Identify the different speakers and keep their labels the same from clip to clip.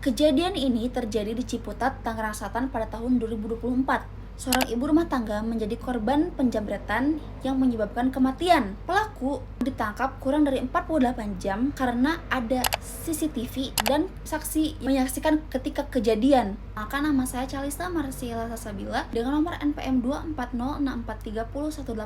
Speaker 1: Kejadian ini terjadi di Ciputat, Tangerang Selatan pada tahun 2024. Seorang ibu rumah tangga menjadi korban penjamretan yang menyebabkan kematian. Pelaku ditangkap kurang dari 48 jam karena ada CCTV dan saksi yang menyaksikan ketika kejadian. Maka nama saya Calista Marsiela Sasabila dengan nomor NPM 24064301880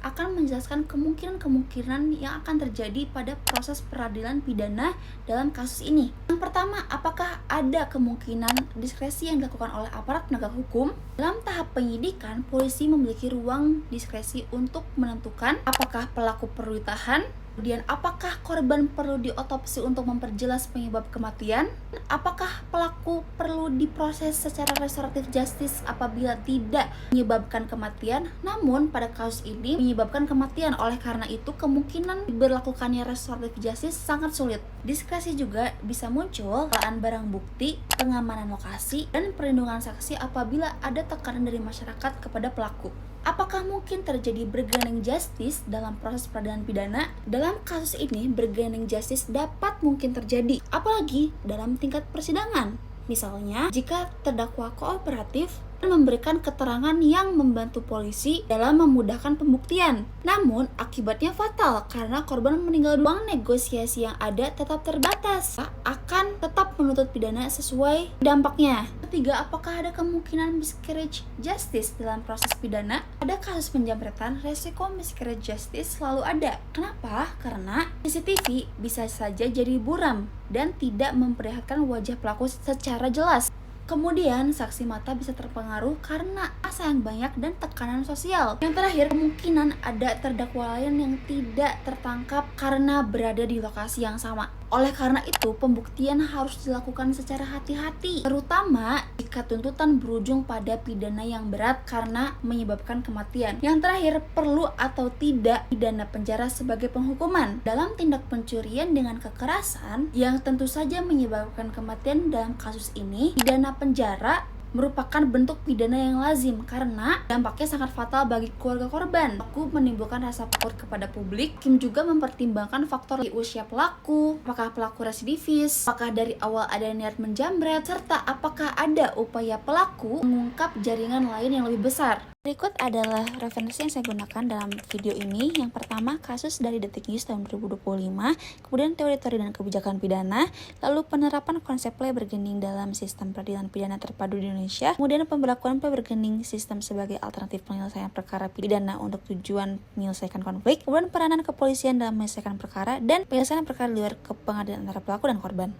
Speaker 1: akan menjelaskan kemungkinan-kemungkinan yang akan terjadi pada proses peradilan pidana dalam kasus ini. Yang pertama, apakah ada kemungkinan diskresi yang dilakukan oleh aparat penegak hukum? Dalam tahap penyidikan, polisi memiliki ruang diskresi untuk menentukan apakah pelaku perlu ditahan, kemudian apakah korban perlu diotopsi untuk memperjelas penyebab kematian, apakah pelaku perlu diproses secara restoratif justice apabila tidak menyebabkan kematian, namun pada kasus ini menyebabkan kematian. Oleh karena itu, kemungkinan diberlakukannya restoratif justice sangat sulit. Diskresi juga bisa muncul penggunaan barang bukti, pengamanan lokasi, dan perlindungan saksi apabila ada tekanan dari masyarakat kepada pelaku. Apakah mungkin terjadi bargaining justice dalam proses peradilan pidana? Dalam kasus ini, bargaining justice dapat mungkin terjadi, apalagi dalam tingkat persidangan. Misalnya, jika terdakwa kooperatif dan memberikan keterangan yang membantu polisi dalam memudahkan pembuktian. Namun, akibatnya fatal karena korban meninggal. Ruang negosiasi yang ada tetap terbatas, akan tetap menuntut pidana sesuai dampaknya. Ketiga, apakah ada kemungkinan miscarriage justice dalam proses pidana? Pada kasus penjamretan, resiko miscarriage justice selalu ada. Kenapa? Karena CCTV bisa saja jadi buram dan tidak memperlihatkan wajah pelaku secara jelas. Kemudian, saksi mata bisa terpengaruh karena massa yang banyak dan tekanan sosial. Yang terakhir, kemungkinan ada terdakwa lain yang tidak tertangkap karena berada di lokasi yang sama. Oleh karena itu, pembuktian harus dilakukan secara hati-hati, terutama jika tuntutan berujung pada pidana yang berat karena menyebabkan kematian. Yang terakhir, perlu atau tidak pidana penjara sebagai penghukuman. Dalam tindak pencurian dengan kekerasan yang tentu saja menyebabkan kematian dalam kasus ini, pidana penjara merupakan bentuk pidana yang lazim karena dampaknya sangat fatal bagi keluarga korban. Pelaku menimbulkan rasa takut kepada publik. Hakim juga mempertimbangkan faktor di usia pelaku, apakah pelaku residivis, apakah dari awal ada niat menjamret, serta apakah ada upaya pelaku mengungkap jaringan lain yang lebih besar. Berikut adalah referensi yang saya gunakan dalam video ini. Yang pertama, kasus dari Detik News tahun 2025, kemudian teori-teori dan kebijakan pidana, lalu penerapan konsep plea bargaining dalam sistem peradilan pidana terpadu di Indonesia, kemudian pemberlakuan plea bargaining sistem sebagai alternatif penyelesaian perkara pidana untuk tujuan menyelesaikan konflik, kemudian peranan kepolisian dalam menyelesaikan perkara, dan penyelesaian perkara di luar kepengadilan antara pelaku dan korban.